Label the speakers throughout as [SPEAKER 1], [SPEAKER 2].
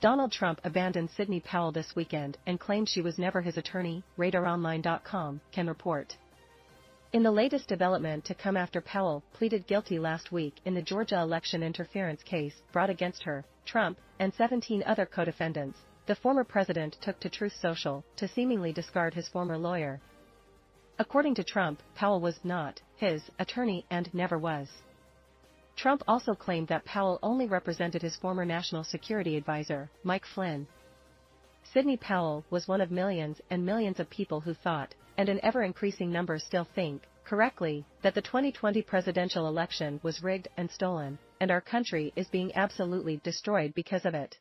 [SPEAKER 1] Donald Trump abandoned Sidney Powell this weekend and claimed she was never his attorney, RadarOnline.com can report. In the latest development to come after Powell pleaded guilty last week in the Georgia election interference case brought against her, Trump, and 17 other co-defendants, the former president took to Truth Social to seemingly discard his former lawyer. According to Trump, Powell was not his attorney and never was. Trump also claimed that Powell only represented his former national security advisor, Mike Flynn. Sidney Powell was one of millions and millions of people who thought, and an ever-increasing number still think, correctly, that the 2020 presidential election was rigged and stolen, and our country is being absolutely destroyed because of it.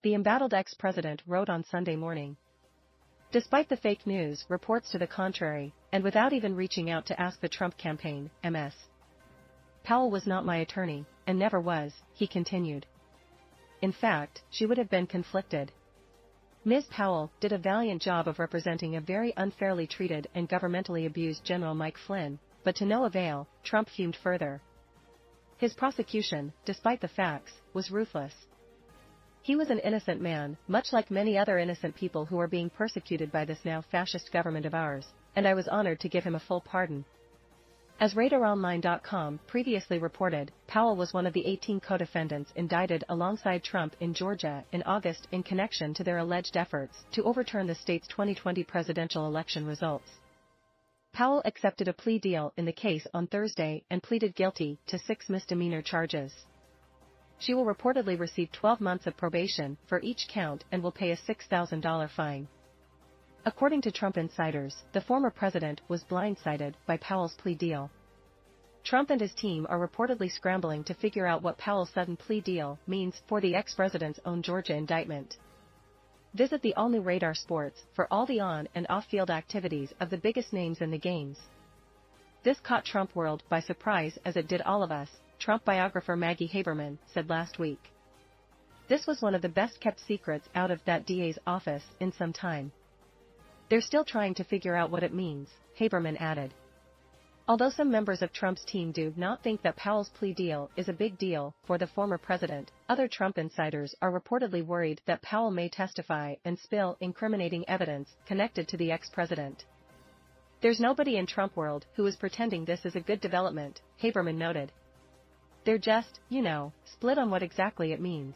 [SPEAKER 1] The embattled ex-president wrote on Sunday morning. Despite the fake news reports to the contrary, and without even reaching out to ask the Trump campaign, Ms. Powell was not my attorney, and never was, he continued. In fact, she would have been conflicted. Ms. Powell did a valiant job of representing a very unfairly treated and governmentally abused General Mike Flynn, but to no avail, Trump fumed further. His prosecution, despite the facts, was ruthless. He was an innocent man, much like many other innocent people who are being persecuted by this now fascist government of ours, and I was honored to give him a full pardon. As RadarOnline.com previously reported, Powell was one of the 18 co-defendants indicted alongside Trump in Georgia in August in connection to their alleged efforts to overturn the state's 2020 presidential election results. Powell accepted a plea deal in the case on Thursday and pleaded guilty to 6 misdemeanor charges. She will reportedly receive 12 months of probation for each count and will pay a $6,000 fine. According to Trump insiders, the former president was blindsided by Powell's plea deal. Trump and his team are reportedly scrambling to figure out what Powell's sudden plea deal means for the ex-president's own Georgia indictment. Visit the all-new Radar Sports for all the on- and off-field activities of the biggest names in the games. This caught Trump world by surprise as it did all of us, Trump biographer Maggie Haberman said last week. This was one of the best-kept secrets out of that DA's office in some time. They're still trying to figure out what it means, Haberman added. Although some members of Trump's team do not think that Powell's plea deal is a big deal for the former president, other Trump insiders are reportedly worried that Powell may testify and spill incriminating evidence connected to the ex-president. There's nobody in Trump world who is pretending this is a good development, Haberman noted. They're just, split on what exactly it means.